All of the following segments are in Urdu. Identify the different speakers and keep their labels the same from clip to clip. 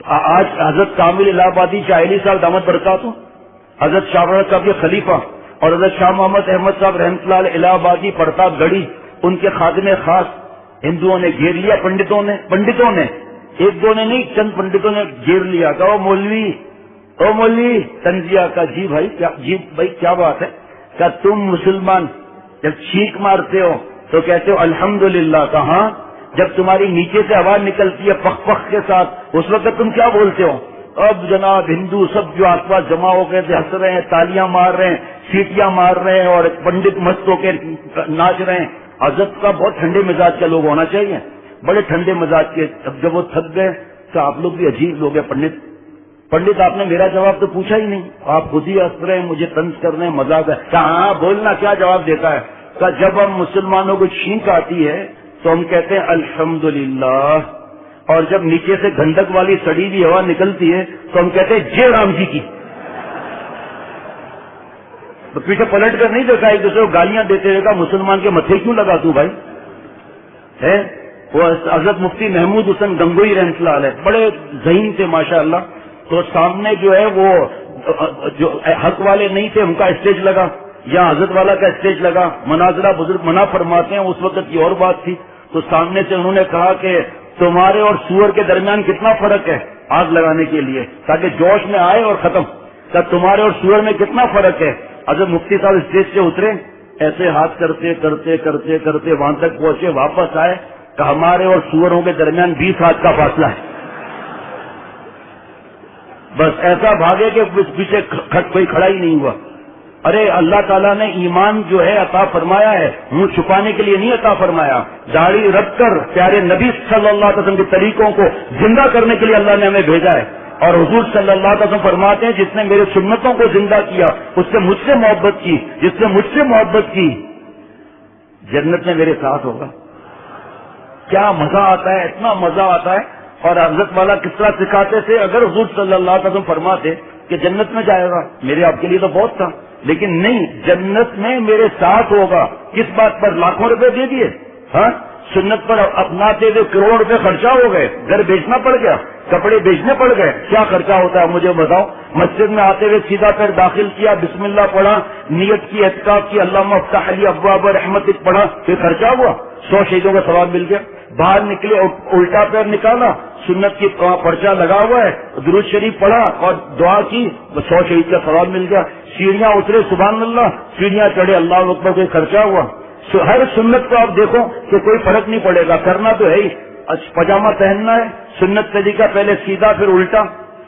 Speaker 1: آج حضرت کامل الہ آبادی چاہلی صاحب دامت برکاتہ، حضرت شاہ محمد صاحب کے خلیفہ اور حضرت شاہ محمد احمد صاحب رحمۃ اللہ علیہ الہ آبادی پرتاپ گڑھی، ان کے خادم خاص ہندوؤں نے گھیر لیا، پنڈتوں نے ایک دو نے نہیں، چند پنڈتوں نے گھیر لیا، کہا او مولوی تنزیہ کا جی بھائی کیا بات ہے؟ کہ تم مسلمان جب چھینک مارتے ہو تو کہتے ہو الحمدللہ، کہاں جب تمہاری نیچے سے آواز نکلتی ہے پخ پخ کے ساتھ اس وقت تم کیا بولتے ہو؟ اب جناب ہندو سب جو آس پاس جمع ہو گئے تھے ہنس رہے ہیں، تالیاں مار رہے ہیں، سیٹیاں مار رہے ہیں اور پنڈت مست ہو کے ناچ رہے ہیں۔ حضرت کا بہت ٹھنڈے مزاج کے لوگ ہونا چاہیے، بڑے ٹھنڈے مزاج کے۔ اب جب وہ تھک گئے تو آپ لوگ بھی عجیب لوگ ہیں، پنڈت آپ نے میرا جواب تو پوچھا ہی نہیں، آپ خود ہی ہنس رہے ہیں، مجھے طنز کر رہے ہیں، مذاق ہے۔ کہاں بولنا کیا جواب دیتا ہے؟ کہ جب ہم مسلمانوں کو چھینک آتی ہے تو ہم کہتے ہیں الحمدللہ، اور جب نیچے سے گندک والی سڑی ہوئی ہوا نکلتی ہے تو ہم کہتے ہیں جے رام جی کی۔ تو پیچھے پلٹ کر نہیں دیکھا، ایک دوسرے کو گالیاں دیتے رہے گا، مسلمان کے متھے کیوں لگا تو بھائی ہے؟ وہ حضرت مفتی محمود حسین گنگوئی رحمۃ اللہ علیہ بڑے ذہین تھے ماشاءاللہ، تو سامنے جو ہے وہ جو حق والے نہیں تھے ان کا اسٹیج لگا یا حضرت والا کا اسٹیج لگا، مناظرہ بزرگ منع فرماتے ہیں، اس وقت کی اور بات تھی، تو سامنے سے انہوں نے کہا کہ تمہارے اور سور کے درمیان کتنا فرق ہے، آگ لگانے کے لیے تاکہ جوش میں آئے اور ختم، کہ تمہارے اور سور میں کتنا فرق ہے۔ حضرت مفتی صاحب اسٹیج سے اترے، ایسے ہاتھ کرتے کرتے کرتے کرتے وہاں تک پہنچے، واپس آئے کہ ہمارے اور سوروں کے درمیان 20 ہاتھ کا فاصلہ ہے۔ بس ایسا بھاگے کہ پیچھے کوئی کھڑا ہی نہیں ہوا۔ ارے اللہ تعالیٰ نے ایمان جو ہے عطا فرمایا ہے، منہ چھپانے کے لیے نہیں عطا فرمایا، داڑھی رکھ کر پیارے نبی صلی اللہ علیہ وسلم کے طریقوں کو زندہ کرنے کے لیے اللہ نے ہمیں بھیجا ہے۔ اور حضور صلی اللہ علیہ وسلم فرماتے ہیں جس نے میرے سنتوں کو زندہ کیا اس سے مجھ سے محبت کی، جس نے مجھ سے محبت کی جنت میں میرے ساتھ ہوگا۔ کیا مزہ آتا ہے، اتنا مزہ آتا ہے۔ اور حضرت والا کس طرح سکھاتے تھے، اگر حضور صلی اللہ علیہ وسلم فرماتے کہ جنت میں جائے گا، میرے آپ کے لیے تو بہت تھا، لیکن نہیں، جنت میں میرے ساتھ ہوگا۔ کس بات پر؟ لاکھوں روپے دے دیے، ہاں سنت پر اپناتے ہوئے کروڑ روپے خرچہ ہو گئے، گھر بیچنا پڑ گیا، کپڑے بیچنے پڑ گئے، کیا خرچہ ہوتا ہے مجھے بتاؤ؟ مسجد میں آتے ہوئے سیدھا پیر داخل کیا، بسم اللہ پڑھا، نیت کی، اعتکاف کی، اللہم افتح لی ابواب رحمتک پڑھا، پھر خرچہ ہوا، 100 شہیدوں کا ثواب مل گیا۔ باہر نکلے، الٹا پیر نکالا، سنت کی پرچہ لگا ہوا ہے، درود شریف پڑھا اور دعا کی، 100 شہید کا ثواب مل گیا۔ سیڑھیاں اترے، سبحان اللہ، سیڑھیاں چڑھے، اللہ اکبر، کوئی خرچہ ہوا۔ ہر سنت کو آپ دیکھو کہ کوئی فرق نہیں پڑے گا، کرنا تو ہے ہی۔ پاجامہ پہننا ہے، سنت طریقہ پہلے سیدھا پھر الٹا،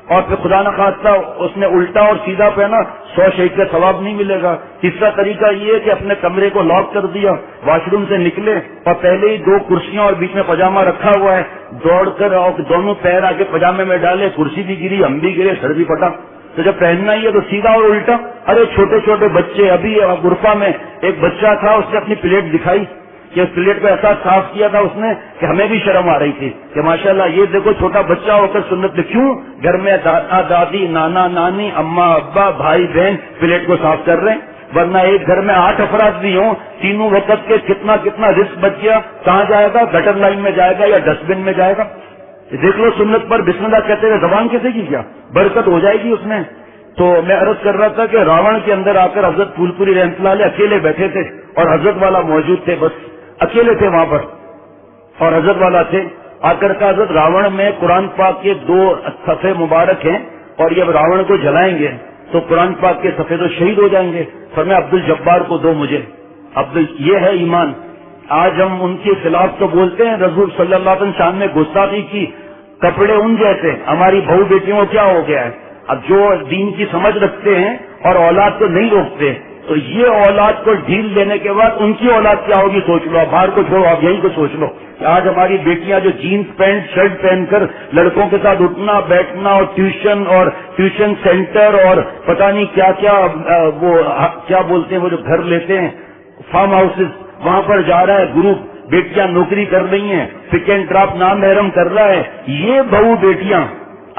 Speaker 1: اور پھر خدا نخواستہ اس نے الٹا اور سیدھا پہنا، 100 شہید کا ثواب نہیں ملے گا۔ تیسرا طریقہ یہ ہے کہ اپنے کمرے کو لاک کر دیا، واش روم سے نکلے اور پہلے ہی 2 کرسیاں اور بیچ میں پاجامہ رکھا ہوا ہے، دوڑ کر اور دونوں پیر آگے پاجامے میں ڈالے، کرسی بھی گری، ہم بھی گرے، سر بھی پھٹا۔ تو جب پہننا ہی ہے تو سیدھا اور الٹا۔ ارے چھوٹے چھوٹے بچے، ابھی غرفہ میں ایک بچہ تھا، اس نے اپنی پلیٹ دکھائی کہ اس پلیٹ کو ایسا صاف کیا تھا اس نے کہ ہمیں بھی شرم آ رہی تھی کہ ماشاءاللہ یہ دیکھو چھوٹا بچہ ہو کر سنت، کیوں گھر میں دادا دادی، نانا نانی، اماں ابا، بھائی بہن پلیٹ کو صاف کر رہے ہیں، ورنہ ایک گھر میں 8 افراد بھی ہوں، تینوں وقت کے کتنا رزق بچ گیا، کہاں جائے گا؟ گٹر لائن میں جائے گا یا ڈسٹ بن میں جائے گا؟ دیکھ لو سنت پر بسم اللہ کہتے ہوئے زبان کیسے کی، کیا برکت ہو جائے گی اس میں۔ تو میں عرض کر رہا تھا کہ راون کے اندر آ کر حضرت پھول پوری رحمۃ اللہ علیہ اکیلے بیٹھے تھے اور حضرت والا موجود تھے، بس اکیلے تھے وہاں پر اور حضرت والا تھے۔ آ کر کا حضرت راون میں قرآن پاک کے 2 صفحے مبارک ہیں اور یہ راون کو جلائیں گے تو قرآن پاک کے صفحے تو شہید ہو جائیں گے، فرمایا عبد الجبار کو دو مجھے۔ یہ ہے ایمان۔ آج ہم ان کے خلاف تو بولتے ہیں، رسول صلی اللہ علیہ وسلم شان میں گستاخی کی، کپڑے ان جیسے، ہماری بہو بیٹیوں کو کیا ہو گیا ہے؟ اب جو دین کی سمجھ رکھتے ہیں اور اولاد کو نہیں روکتے، تو یہ اولاد کو ڈھیل دینے کے بعد ان کی اولاد کیا ہوگی سوچ لو۔ باہر کو چھوڑو، آپ یہیں کو سوچ لو کہ آج ہماری بیٹیاں جو جینس پینٹ شرٹ پہن کر لڑکوں کے ساتھ اٹھنا بیٹھنا اور ٹیوشن سینٹر اور پتہ نہیں کیا کیا وہ کیا بولتے ہیں وہ جو گھر لیتے ہیں فارم ہاؤسز، وہاں پر جا رہا ہے گروپ، بیٹیاں نوکری کر رہی ہیں، پک اینڈ ڈراپ نام محرم کر رہا ہے۔ یہ بہو بیٹیاں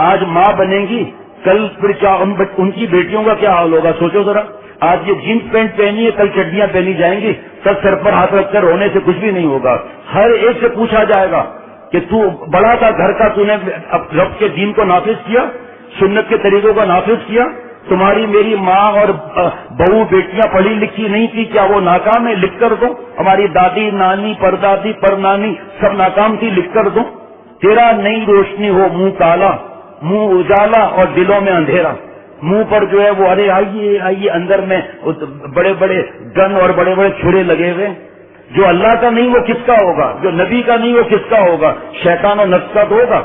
Speaker 1: آج ماں بنیں گی، کل پھر کیا ان کی بیٹیوں کا کیا حال ہوگا؟ سوچو ذرا۔ آج یہ جینس پینٹ پہنی ہے، کل چڈیاں پہنی جائیں گی، کل سر پر ہاتھ رکھ کر رونے سے کچھ بھی نہیں ہوگا۔ ہر ایک سے پوچھا جائے گا کہ تو بڑا تھا گھر کا، تو نے رب کے دین کو نافذ کیا، سنت کے طریقوں کو نافذ کیا. تمہاری میری ماں اور بہو بیٹیاں پڑھی لکھی نہیں تھی، کیا وہ ناکام ہے؟ لکھ کر دو. ہماری دادی، نانی، پردادی، پرنانی سب ناکام تھی، لکھ کر دو. تیرا نئی روشنی ہو منہ کالا، منہ اجالا اور دلوں میں اندھیرا. منہ پر جو ہے وہ ارے آئیے آئیے، اندر میں بڑے بڑے گن اور بڑے بڑے چھرے لگے ہوئے. جو اللہ کا نہیں وہ کس کا ہوگا؟ جو نبی کا نہیں وہ کس کا ہوگا؟ شیطان و نفس کا تو ہوگا.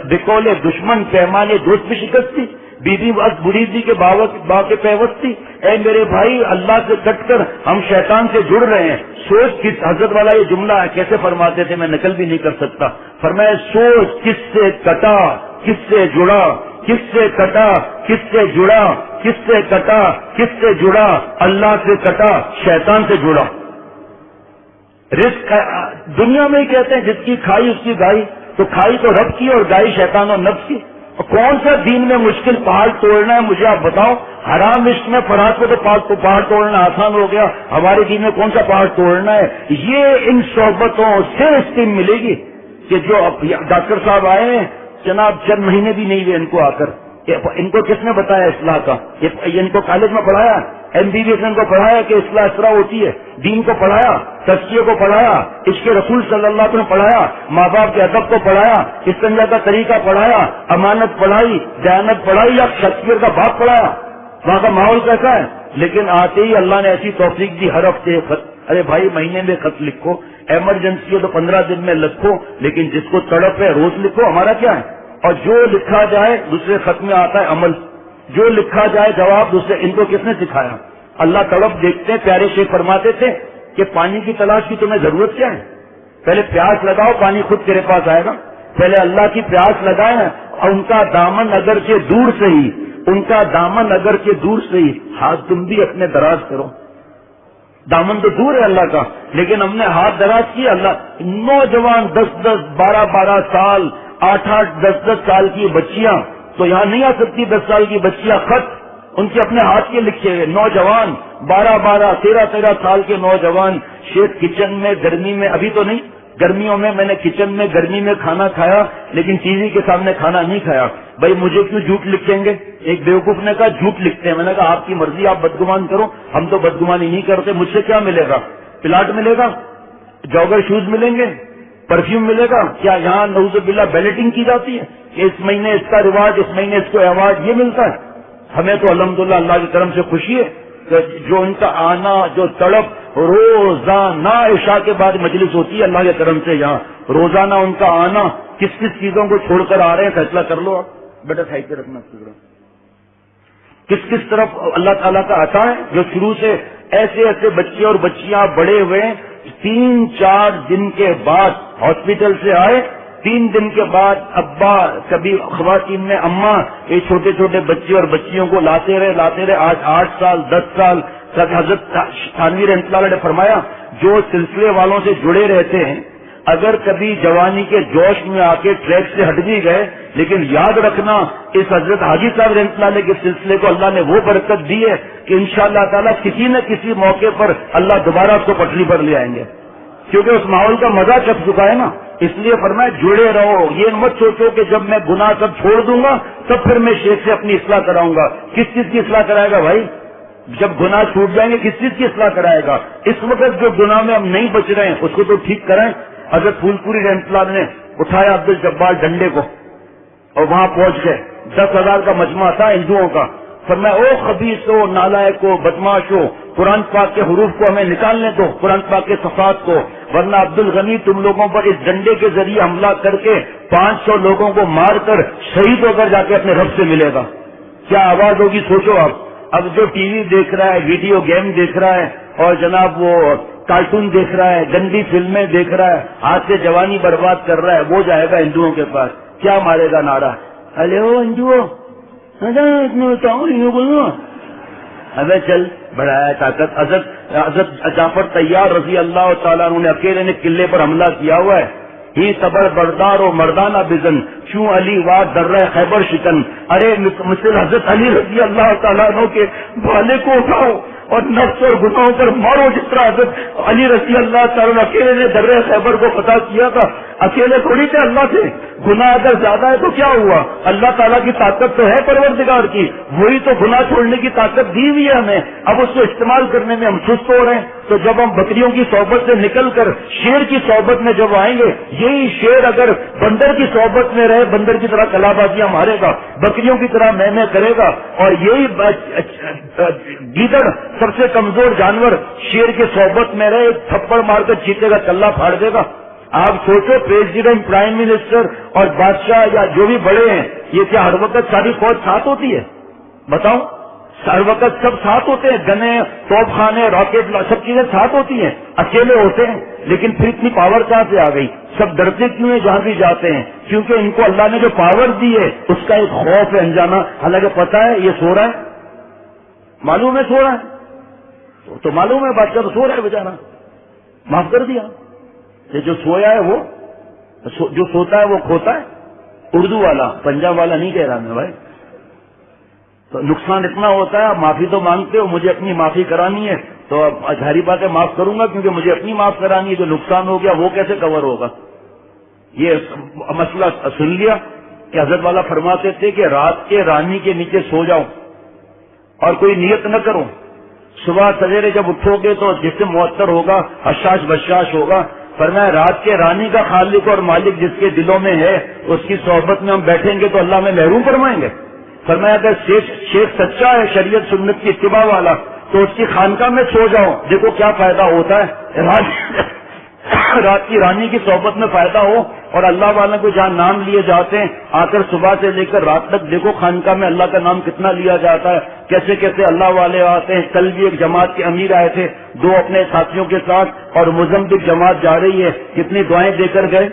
Speaker 1: بکولے دشمن پیمانے دوست بھی شکستی، بیوی بری تھی کہ باپ کے پیوستی. اے میرے بھائی، اللہ سے کٹ کر ہم شیطان سے جڑ رہے ہیں. سوچ کس حضرت والا یہ جملہ ہے کیسے فرماتے تھے، میں نقل بھی نہیں کر سکتا. فرمایا سوچ کس سے کٹا کس سے جڑا، کس سے کٹا کس سے جڑا، کس سے کٹا کس سے جڑا، اللہ سے کٹا شیطان سے جڑا. رزق دنیا میں ہی کہتے ہیں جس کی کھائی اس کی گائی، تو کھائی تو رب کی اور گائی شیطان اور نفس کی. کون سا دین میں مشکل پہاڑ توڑنا ہے مجھے آپ بتاؤ. حرام عشق میں فرات کو تو پہاڑ توڑنا آسان ہو گیا، ہمارے دین میں کون سا پہاڑ توڑنا ہے؟ یہ ان صحبتوں سے اسکیم ملے گی کہ جو ڈاکٹر صاحب آئے ہیں جناب، چند مہینے بھی نہیں ہوئے ان کو آ کر. ان کو کس نے بتایا اصلاح کا؟ ان کو کالج میں پڑھایا، ایم بی بی ایس ان کو پڑھایا کہ اصلاح اس طرح ہوتی ہے. دین کو پڑھایا، تزکیے کو پڑھایا، عشق رسول صلی اللہ علیہ وسلم پڑھایا، ماں باپ کے ادب کو پڑھایا، استنجا کا طریقہ پڑھایا، امانت پڑھائی، دیانت پڑھائی، یا شخصیت کا باپ پڑھایا. وہاں کا ماحول کیسا ہے؟ لیکن آتے ہی اللہ نے ایسی توفیق دی، ہر ہفتے خط. ارے بھائی مہینے میں خط لکھو، ایمرجنسی ہو تو 15 دن میں لکھو، لیکن جس کو تڑپ ہے روز لکھو. ہمارا کیا ہے؟ اور جو لکھا جائے دوسرے خط میں آتا ہے عمل، جو لکھا جائے جواب دوسرے. ان کو کس نے سکھایا؟ اللہ تڑپ دیکھتے. پیارے شیخ فرماتے تھے کہ پانی کی تلاش کی تمہیں ضرورت کیا ہے؟ پہلے پیاس لگاؤ، پانی خود تیرے پاس آئے گا. پہلے اللہ کی پیاس لگائے، اور ان کا دامن اگر کے دور سے ہی، ان کا دامن اگر کے دور سے ہی، ہاتھ تم بھی اپنے دراز کرو. دامن تو دور ہے اللہ کا، لیکن ہم نے ہاتھ دراز کیا. اللہ نوجوان 10-10 12-12 سال، 8-8 10-10 سال کی بچیاں تو یہاں نہیں آ سکتی. 10 سال کی بچیاں خط ان کے اپنے ہاتھ کے لکھے ہوئے. نوجوان 12-12 13-13 سال کے نوجوان شیخ کچن میں گرمی میں، ابھی تو نہیں، گرمیوں میں میں نے کچن میں گرمی میں کھانا کھایا، لیکن ٹی وی کے سامنے کھانا نہیں کھایا. بھائی مجھے کیوں جھوٹ لکھیں گے؟ ایک بیوقوف نے کہا جھوٹ لکھتے ہیں. میں نے کہا آپ کی مرضی، آپ بدگمان کرو، ہم تو بدگمانی نہیں کرتے. مجھ سے کیا ملے گا؟ پلاٹ ملے گا، جوگر شوز ملیں گے، پرفیوم ملے گا. کیا یہاں نعوذ باللہ بیلٹنگ کی جاتی ہے کہ اس مہینے اس کا ریوارڈ، اس مہینے اس کو ایوارڈ یہ ملتا ہے؟ ہمیں تو الحمدللہ اللہ کی کرم سے خوشی ہے کہ جو ان کا آنا، جو تڑپ، روزانہ عشاء کے بعد مجلس ہوتی ہے اللہ کے کرم سے، یہاں روزانہ ان کا آنا. کس کس چیزوں کو چھوڑ کر آ رہے ہیں فیصلہ کر لو. آپ بیٹا سائڈ پہ رکھنا. کس کس طرف اللہ تعالیٰ کا عطا ہے جو شروع سے ایسے ایسے بچے اور بچیاں بڑے ہوئے. 3-4 دن کے بعد ہاسپٹل سے آئے، 3 دن کے بعد ابا، کبھی خواتین میں اماں، یہ چھوٹے چھوٹے بچے اور بچیوں کو لاتے رہے. آج 8 سال 10 سال تک حضرت تھانوی رحمۃ اللہ علیہ نے فرمایا جو سلسلے والوں سے جڑے رہتے ہیں اگر کبھی جوانی کے جوش میں آ کے ٹریک سے ہٹ بھی گئے، لیکن یاد رکھنا اس حضرت حاجی صاحب رحمۃ اللہ علیہ کے سلسلے کو اللہ نے وہ برکت دی ہے کہ انشاءاللہ تعالیٰ کسی نہ کسی موقع پر اللہ دوبارہ اس کو پٹری پر لے آئیں گے، کیونکہ اس ماحول کا مزہ چکھ چکا ہے نا. اس لیے فرمایا جڑے رہو. یہ مت سوچو کہ جب میں گناہ سب چھوڑ دوں گا تب پھر میں شیخ سے اپنی اصلاح کراؤں گا. کس چیز کی اصلاح کرائے گا بھائی؟ جب گناہ چھوٹ جائیں گے کس چیز کی اصلاح کرائے گا؟ اس وقت جو گناہ میں ہم نہیں بچ رہے ہیں اس کو تو ٹھیک کریں. حضرت پھول پوری رحمۃ اللہ نے اٹھایا عبد الجبار ڈنڈے کو اور وہاں پہنچ گئے. 10,000 کا مجمع تھا ہندوؤں کا. فرمایا او خبیث ہو، نالائق ہو، بدماش ہو، قرآن پاک کے حروف کو ہمیں نکالنے دو، قرآن پاک کے صفات کو، ورنہ عبد الغنی تم لوگوں پر اس ڈنڈے کے ذریعے حملہ کر کے 500 لوگوں کو مار کر شہید ہو کر جا کے اپنے رب سے ملے گا. کیا آواز ہوگی سوچو آپ. اب جو ٹی وی دیکھ رہا ہے، ویڈیو گیم دیکھ رہا ہے اور جناب وہ کارٹون دیکھ رہا ہے، گندی فلمیں دیکھ رہا ہے، ہاتھ سے جوانی برباد کر رہا ہے، وہ جائے گا ہندوؤں کے پاس. کیا مارے گا نعرہ؟ ارے وہ ہندوؤں ابے چل بڑھایا طاقت. حضرت جعفر طیار رضی اللہ تعالیٰ عنہ نے اکیلے نے قلعے پر حملہ کیا ہوا ہے. ہی صبر بردار و مردانہ بزن چوں علی وا درہ خیبر شکن. ارے مثل حضرت علی رضی اللہ تعالیٰ عنہ کے بھالے کو اٹھاؤ اور نفس اور گناہوں پر مارو جس طرح حضرت علی رضی اللہ تعالیٰ اکیلے نے درہ خیبر کو فتح کیا تھا. اکیلے تھوڑی تھے اللہ سے. گناہ اگر زیادہ ہے تو کیا ہوا؟ اللہ تعالیٰ کی طاقت تو ہے پروردگار کی, وہی تو گناہ چھوڑنے کی طاقت دی ہوئی ہے ہمیں. اب اس کو استعمال کرنے میں ہم سست ہو رہے ہیں. تو جب ہم بکریوں کی صحبت سے نکل کر شیر کی صحبت میں جب آئیں گے, یہی شیر اگر بندر کی صحبت میں رہے, بندر کی طرح کلا بازیاں مارے گا, بکریوں کی طرح میں کرے گا, اور یہی گیدڑ سب سے کمزور جانور شیر کی صحبت میں رہے, تھپڑ مار کر چیتے کا کلہ پھاڑ دے گا. آپ سوچو, پریزیڈنٹ, پرائم منسٹر اور بادشاہ یا جو بھی بڑے ہیں, یہ کیا ہر وقت ساری فوج ساتھ ہوتی ہے؟ بتاؤ, ہر وقت سب ساتھ ہوتے ہیں؟ گنے, توپ خانے, راکٹ, سب چیزیں ساتھ ہوتی ہیں. اکیلے ہوتے ہیں. لیکن پھر اتنی پاور کہاں سے آ گئی؟ سب ڈرتے کیوں ہیں جہاں بھی جاتے ہیں؟ کیونکہ ان کو اللہ نے جو پاور دی ہے اس کا ایک خوف ہے انجانا. حالانکہ پتا ہے یہ سو رہا ہے, معلوم ہے سو رہا ہے, تو معلوم ہے بادشاہ تو سو رہا ہے بیچارہ, معاف کر دیا. یہ جو سویا ہے وہ, جو سوتا ہے وہ کھوتا ہے. اردو والا, پنجاب والا نہیں کہہ رہا میں بھائی. تو نقصان اتنا ہوتا ہے, آپ معافی تو مانگتے ہو, مجھے اپنی معافی کرانی ہے تو ظاہری بات ہے معاف کروں گا, کیونکہ مجھے اپنی معاف کرانی ہے. جو نقصان ہو گیا وہ کیسے کور ہوگا؟ یہ مسئلہ سن لیا کہ حضرت والا فرماتے تھے کہ رات کے رانی کے نیچے سو جاؤ اور کوئی نیت نہ کرو. صبح سویرے جب اٹھو گے تو جسم معطر ہوگا, حشاش بشاش ہوگا. فرمایا رات کے رانی کا خالق اور مالک جس کے دلوں میں ہے, اس کی صحبت میں ہم بیٹھیں گے تو اللہ میں محروم فرمائیں گے. فرمایا اگر شیخ سچا ہے, شریعت سنت کی اتباع والا, تو اس کی خانقاہ میں سو جاؤ. دیکھو کیا فائدہ ہوتا ہے, رات کی رانی کی صحبت میں فائدہ ہو. اور اللہ والوں کو جہاں نام لیے جاتے ہیں, آ کر صبح سے لے کر رات تک دیکھو خانقاہ میں اللہ کا نام کتنا لیا جاتا ہے, کیسے کیسے اللہ والے آتے ہیں. کل بھی ایک جماعت کے امیر آئے تھے 2 اپنے ساتھیوں کے ساتھ, اور مزمبک جماعت جا رہی ہے, کتنی دعائیں دے کر گئے.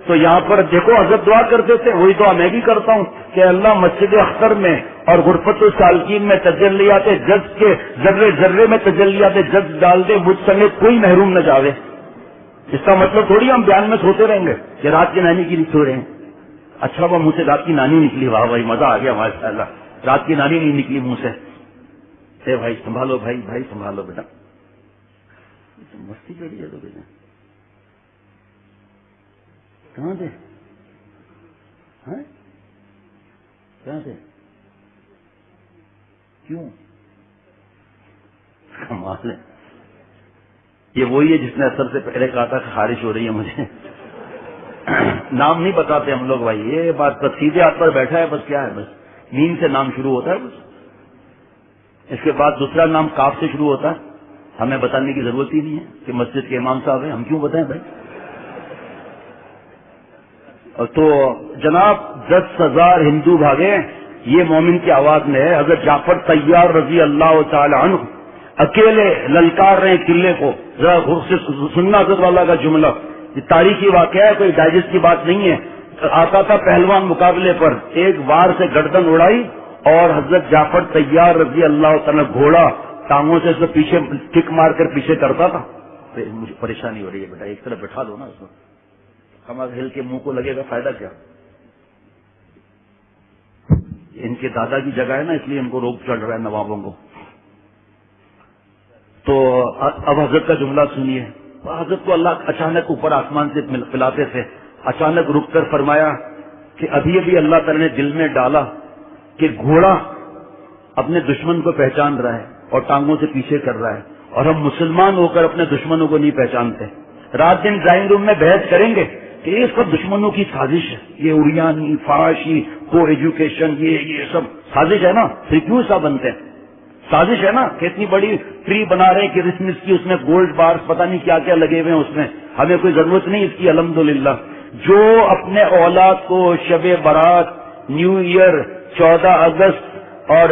Speaker 1: تو یہاں پر دیکھو حضرت دعا کرتے تھے, وہی دعا میں بھی کرتا ہوں کہ اللہ مسجد اختر میں اور غرفت السالکین میں تجلیات جذب کے ذرے ذرے میں تجلیات جذب ڈال دے, مجھ سمیت کوئی محروم نہ جاوے. اس کا مطلب تھوڑی ہم بیان میں سوتے رہیں گے کہ رات کی نانی کی نہیں سو رہے ہیں. اچھا وہ منہ سے رات کی نانی نکلی, واہ بھائی مزہ آ گیا ماشاء اللہ. رات کی نانی نہیں نکلی منہ سے. اے بھائی سنبھالو, بھائی سنبھالو بیٹا, مستی کری ہے تو بیٹا کہاں تھے, کہاں تھے, کیوں کمال ہے. یہ وہی ہے جس نے اثر سے پہلے کہا تھا کہ خارش ہو رہی ہے مجھے. نام نہیں بتاتے ہم لوگ بھائی, یہ بات بس سیدھے ہاتھ پر بیٹھا ہے, بس کیا ہے, بس نیم سے نام شروع ہوتا ہے, بس اس کے بعد دوسرا نام کاف سے شروع ہوتا ہے. ہمیں بتانے کی ضرورت ہی نہیں ہے کہ مسجد کے امام صاحب ہیں, ہم کیوں بتائیں بھائی. تو جناب 10,000 ہندو بھاگے, یہ مومن کی آواز میں ہے. حضرت جعفر طیار رضی اللہ تعالی عنہ اکیلے للکار رہے قلعے کو. ذرا غور سے سننا حضرت والا کا جملہ, یہ تاریخی واقعہ ہے, کوئی ڈائجسٹ کی بات نہیں ہے. آتا تھا پہلوان مقابلے پر, ایک وار سے گردن اڑائی اور حضرت جعفر طیار رضی اللہ تعالی گھوڑا ٹانگوں سے اس کو پیچھے کک مار کر پیچھے کرتا تھا. مجھے پریشانی ہو رہی ہے بیٹا, ایک طرف بٹھا دو نا اس کو, کمر ہل کے منہ کو لگے گا, فائدہ کیا. ان کے دادا کی جگہ ہے نا, اس لیے ان کو روک چڑھ رہا ہے نوابوں کو. تو اب حضرت کا جملہ سنیے. حضرت کو اللہ اچانک اوپر آسمان سے پلاتے تھے, اچانک رک کر فرمایا کہ ابھی ابھی اللہ تعالی نے دل میں ڈالا کہ گھوڑا اپنے دشمن کو پہچان رہا ہے اور ٹانگوں سے پیچھے کر رہا ہے, اور ہم مسلمان ہو کر اپنے دشمنوں کو نہیں پہچانتے. رات دن ڈرائنگ روم میں بحث کریں گے کہ یہ سب دشمنوں کی سازش ہے, یہ اریانی, فحاشی, کو ایجوکیشن, یہ سب سازش ہے نا. پھر کیوں ایسا بنتے ہیں؟ سازش ہے نا. کہ اتنی بڑی ٹری بنا رہے ہیں کرسمس کی, اس میں گولڈ بارز پتہ نہیں کیا کیا لگے ہوئے ہیں اس میں, ہمیں کوئی ضرورت نہیں اس کی الحمدللہ. جو اپنے اولاد کو شب برات, نیو ایئر, 14 اگست اور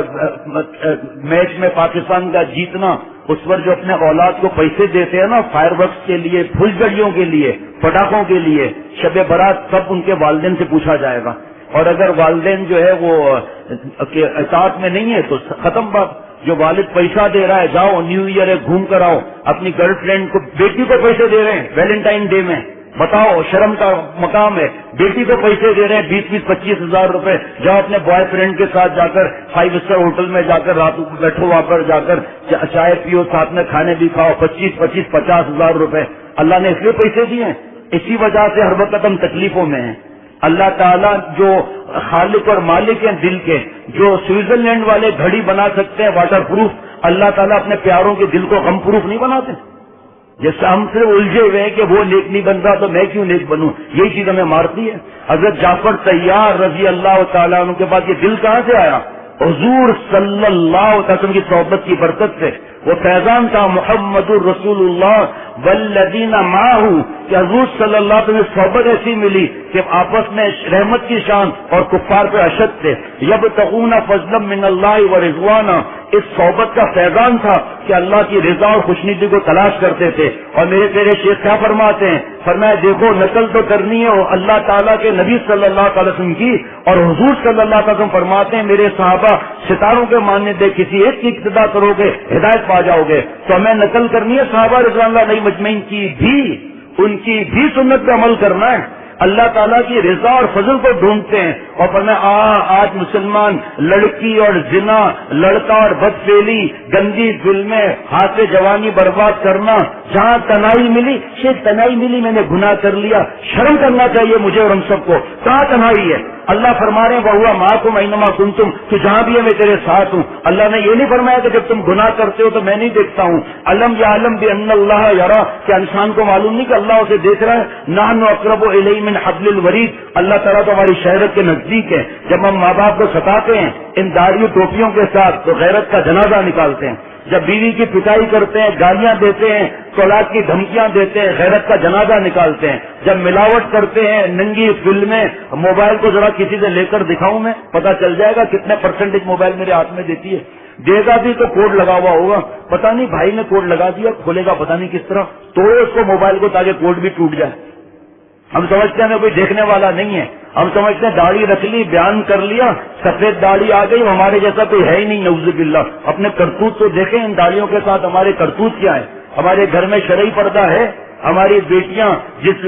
Speaker 1: میچ میں پاکستان کا جیتنا, اس پر جو اپنے اولاد کو پیسے دیتے ہیں نا فائر ورکس کے لیے, پھلجھڑیوں کے لیے, پٹاخوں کے لیے, شب برات, سب ان کے والدین سے پوچھا جائے گا. اور اگر والدین جو ہے وہ اطاعت میں نہیں ہے تو ختم بات. جو والد پیسہ دے رہا ہے, جاؤ نیو ایئر ہے گھوم کر آؤ, اپنی گرل فرینڈ کو, بیٹی کو پیسے دے رہے ہیں ویلنٹائن ڈے میں, بتاؤ شرم کا مقام ہے. بیٹی کو پیسے دے رہے ہیں 20-25 ہزار روپے, جاؤ اپنے بوائے فرینڈ کے ساتھ جا کر 5 اسٹار ہوٹل میں جا کر رات کو بیٹھو, وہاں پر جا کر چائے پیو, ساتھ میں کھانے بھی کھاؤ. 25-50 ہزار روپے اللہ نے اس لیے پیسے دیے ہیں. اسی وجہ سے ہر وقت ہم تکلیفوں میں ہیں. اللہ تعالیٰ جو خالق اور مالک ہیں دل کے, جو سوئٹزرلینڈ والے گھڑی بنا سکتے ہیں واٹر پروف, اللہ تعالیٰ اپنے پیاروں کے دل کو غم پروف نہیں بناتے. جیسے ہم سے الجھے ہوئے ہیں کہ وہ نیک نہیں بن رہا تو میں کیوں نیک بنوں, یہی چیز ہمیں مارتی ہے. حضرت جعفر طیار رضی اللہ تعالیٰ عنہ کے بعد یہ دل کہاں سے آیا؟ حضور صلی اللہ علیہ وسلم کی صحبت کی برکت سے. وہ فیضان تھا محمد الرسول اللہ والذین معہ, کہ حضور صلی اللہ علیہ وسلم صحبت ایسی ملی کہ آپس میں رحمت کی شان اور کفار پہ اشد تھے. یبتغون فضلا من اللہ ورضوانا, اس صحبت کا فیضان تھا کہ اللہ کی رضا اور خوشنودی کو تلاش کرتے تھے. اور میرے پیارے شیخ کیا فرماتے ہیں؟ فرمایا دیکھو نقل تو کرنی ہے اللہ تعالیٰ کے نبی صلی اللہ علیہ وسلم کی, اور حضور صلی اللہ علیہ وسلم فرماتے ہیں میرے صحابہ ستاروں کے مانندے کسی ایک کی اقتدا کرو گے ہدایت پا جاؤ گے. تو ہمیں نقل کرنی ہے صحابہ رضوان اللہ علیہم اجمعین کی بھی, ان کی بھی سنت پہ عمل کرنا ہے. اللہ تعالیٰ کی رضا اور فضل کو ڈھونڈتے ہیں. اور فرمایا آج مسلمان لڑکی اور زنا, لڑکا اور بدفعلی, گندی فلمیں, ہاتھ جوانی برباد کرنا, جہاں تنہائی ملی شیخ تنہائی ملی میں نے گناہ کر لیا, شرم کرنا چاہیے مجھے اور ہم سب کو. کہاں تنہائی ہے؟ اللہ فرما رہے ہیں وَهُوَ مَعَكُمْ أَيْنَمَا كُنتُمْ, تو جہاں بھی ہے میں تیرے ساتھ ہوں. اللہ نے یہ نہیں فرمایا کہ جب تم گناہ کرتے ہو تو میں نہیں دیکھتا ہوں. علم یعلم بأن اللہ یرا, کہ انسان کو معلوم نہیں کہ اللہ اسے دیکھ رہا ہے. نحن اقرب الیہ من حبل الورید, اللہ تعالیٰ تو ہماری شہرت کے نزدیک ہے. جب ہم ماں باپ کو ستاتے ہیں ان داڑھی ٹوپیوں کے ساتھ تو غیرت کا جنازہ نکالتے ہیں. جب بیوی کی پٹائی کرتے ہیں, گالیاں دیتے ہیں, طلاق کی دھمکیاں دیتے ہیں, غیرت کا جنازہ نکالتے ہیں. جب ملاوٹ کرتے ہیں, ننگی فلمیں, موبائل کو ذرا کسی سے لے کر دکھاؤں میں, پتہ چل جائے گا کتنے پرسنٹیج موبائل میرے ہاتھ میں دیتی ہے. دے گا بھی تو کوڈ لگا ہوا ہوگا, پتہ نہیں بھائی نے کوڈ لگا دیا, کھولے گا پتہ نہیں کس طرح, توڑے اس کو موبائل کو تاکہ کوڈ بھی ٹوٹ جائے. ہم سمجھتے ہیں کوئی دیکھنے والا نہیں ہے, ہم سمجھتے ہیں داڑھی رکھ لی, بیان کر لیا, سفید داڑھی آ گئی, ہمارے جیسا کوئی ہے ہی نہیں نعوذ باللہ. اپنے کرتوت تو دیکھیں ان داڑھیوں کے ساتھ ہمارے کرتوت کیا ہے. ہمارے گھر میں شرعی پردہ ہے, ہماری بیٹیاں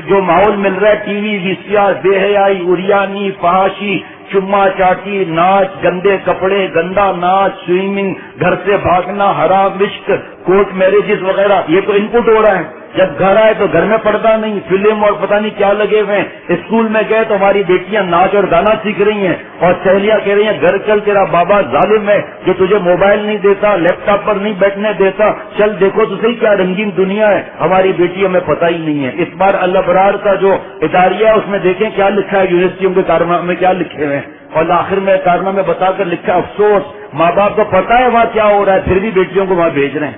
Speaker 1: جو ماحول مل رہا ہے, ٹی وی, ویسیار, بے حیائی, اریانی, فحاشی, چما چاٹی, ناچ, گندے کپڑے, گندا ناچ, سوئمنگ, گھر سے بھاگنا, حرام عشق, کورٹ میرجز وغیرہ, یہ تو انپٹ ہو رہا ہے. جب گھر آئے تو گھر میں پردہ نہیں, فلم اور پتہ نہیں کیا لگے ہوئے ہیں. اسکول میں گئے تو ہماری بیٹیاں ناچ اور گانا سیکھ رہی ہیں, اور سہیلیاں کہہ رہی ہیں گھر چل, تیرا بابا ظالم ہے جو تجھے موبائل نہیں دیتا, لیپ ٹاپ پر نہیں بیٹھنے دیتا, چل دیکھو تو صحیح کیا رنگین دنیا ہے. ہماری بیٹیوں میں پتہ ہی نہیں ہے. اس بار الابرار کا جو اداریہ ہے اس میں دیکھیں کیا لکھا ہے, یونیورسٹیوں کے کارنامے میں کیا لکھے ہوئے ہیں, اور آخر میں کارنامے بتا کر لکھا افسوس, ماں باپ کو پتا ہے وہاں کیا ہو رہا ہے, پھر بھی بیٹیوں کو وہاں بھیج رہے ہیں.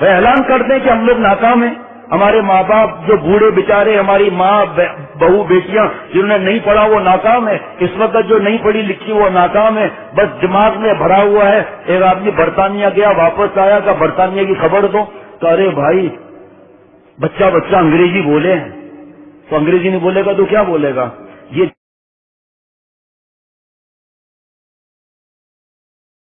Speaker 1: وہ اعلان کر دیں کہ ہم لوگ ناکام ہیں. ہمارے ماں باپ جو بوڑھے بیچارے, ہماری ماں بہو بیٹیاں جنہوں نے نہیں پڑھا وہ ناکام ہے. اس وقت جو نہیں پڑھی لکھی وہ ناکام ہے, بس دماغ میں بھرا ہوا ہے. ایک آدمی برطانیہ گیا, واپس آیا کہ برطانیہ کی خبر دو, تو ارے بھائی بچہ انگریزی بولے, تو انگریزی نہیں بولے گا تو کیا بولے گا. یہ